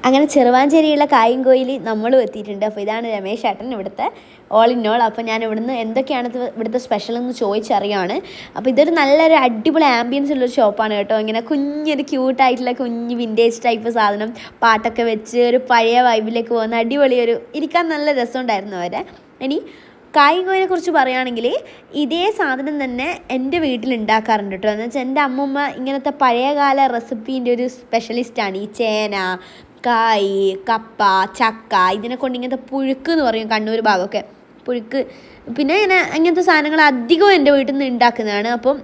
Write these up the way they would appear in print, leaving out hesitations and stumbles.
അങ്ങനെ ചെറുവാഞ്ചേരിയുള്ള കായംകോയിൽ നമ്മളും എത്തിയിട്ടുണ്ട്. അപ്പോൾ ഇതാണ് രമേശ് ഏട്ടൻ, ഇവിടുത്തെ ഓൾ ഇൻ ഓൾ. അപ്പോൾ ഞാൻ ഇവിടുന്ന് എന്തൊക്കെയാണ് ഇവിടുത്തെ സ്പെഷ്യൽ എന്ന് ചോദിച്ചറിയാണ്. അപ്പോൾ ഇതൊരു നല്ലൊരു അടിപൊളി ആംബിയൻസ് ഉള്ളൊരു ഷോപ്പാണ് കേട്ടോ. ഇങ്ങനെ കുഞ്ഞൊരു ക്യൂട്ടായിട്ടുള്ള കുഞ്ഞ് വിൻറ്റേജ് ടൈപ്പ് സാധനം, പാട്ടൊക്കെ വെച്ച് ഒരു പഴയ വൈബിലേക്ക് പോകുന്ന അടിപൊളി ഒരു ഇരിക്കാൻ നല്ല രസമുണ്ടായിരുന്നു അവരെ. ഇനി കായംകോയിനെ കുറിച്ച് പറയുകയാണെങ്കിൽ ഇതേ സാധനം തന്നെ എൻ്റെ വീട്ടിൽ ഉണ്ടാക്കാറുണ്ട് കേട്ടോ. എന്ന് വെച്ചാൽ എൻ്റെ അമ്മൂമ്മ ഇങ്ങനത്തെ പഴയകാല റെസിപ്പീൻ്റെ ഒരു സ്പെഷ്യലിസ്റ്റാണ്. ഈ ചേന, കായ്, കപ്പ, ചക്ക, ഇതിനെ കൊണ്ട് ഇങ്ങനത്തെ പുഴുക്ക് എന്ന് പറയും കണ്ണൂർ ഭാഗമൊക്കെ, പുഴുക്ക്. പിന്നെ ഇങ്ങനത്തെ സാധനങ്ങൾ അധികവും എൻ്റെ വീട്ടിൽ നിന്ന് ഉണ്ടാക്കുന്നതാണ്. അപ്പം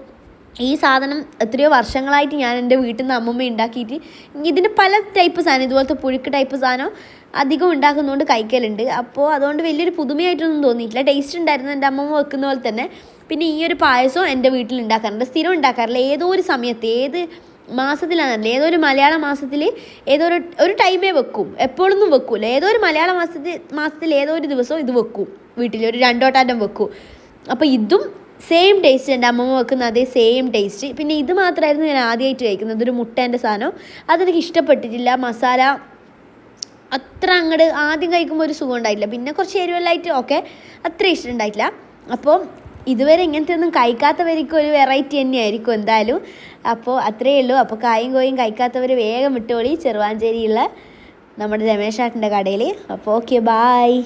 ഈ സാധനം എത്രയോ വർഷങ്ങളായിട്ട് ഞാൻ എൻ്റെ വീട്ടിൽ നിന്ന് അമ്മമ്മ ഉണ്ടാക്കിയിട്ട് ഇതിൻ്റെ പല ടൈപ്പ് സാധനം, ഇതുപോലത്തെ പുഴുക്ക് ടൈപ്പ് സാധനം അധികം ഉണ്ടാക്കുന്നതുകൊണ്ട് കഴിക്കലുണ്ട്. അപ്പോൾ അതുകൊണ്ട് വലിയൊരു പുതുമയായിട്ടൊന്നും തോന്നിയിട്ടില്ല. ടേസ്റ്റ് ഉണ്ടായിരുന്നു എൻ്റെ അമ്മമ്മ വെക്കുന്ന പോലെ തന്നെ. പിന്നെ ഈ ഒരു പായസവും എൻ്റെ വീട്ടിൽ ഉണ്ടാക്കാറുണ്ട്. സ്ഥിരം ഉണ്ടാക്കാറില്ല, ഏതോ ഒരു സമയത്ത്, ഏത് മാസത്തിലാണല്ലേ, ഏതോ ഒരു മലയാള മാസത്തിൽ ഏതോ ഒരു ടൈമേ വെക്കും, എപ്പോഴൊന്നും വെക്കൂല. ഏതോ ഒരു മലയാള മാസത്തിൽ ഏതോ ഒരു ദിവസം ഇത് വെക്കും വീട്ടിൽ, ഒരു 2 വട്ടം വെക്കും. അപ്പോൾ ഇതും സെയിം ടേസ്റ്റ്, എൻ്റെ അമ്മമ്മ വെക്കുന്ന അതേ സെയിം ടേസ്റ്റ്. പിന്നെ ഇത് മാത്രമായിരുന്നു ഞാൻ ആദ്യമായിട്ട് കഴിക്കുന്നത്, ഒരു മുട്ടേൻ്റെ സാധനം. അതെനിക്ക് ഇഷ്ടപ്പെട്ടിട്ടില്ല. മസാല അത്ര അങ്ങോട്ട് ആദ്യം കഴിക്കുമ്പോൾ ഒരു സുഖം ഉണ്ടായിട്ടില്ല. പിന്നെ കുറച്ച് എരിവെല്ലായിട്ട് ഓക്കെ, അത്ര ഇഷ്ടം ഉണ്ടായിട്ടില്ല. അപ്പോൾ ഇതുവരെ ഇങ്ങനത്തെ ഒന്നും കഴിക്കാത്തവർക്കും ഒരു വെറൈറ്റി തന്നെയായിരിക്കും എന്തായാലും. അപ്പോൾ അത്രയേ ഉള്ളൂ. അപ്പോൾ കായംകോയും കഴിക്കാത്തവർ വേഗം വിട്ടോളി ചെറുവാഞ്ചേരിയുള്ള നമ്മുടെ രമേശ് ഏട്ടൻ്റെ കടയിൽ. അപ്പോൾ ഓക്കെ, ബായ്.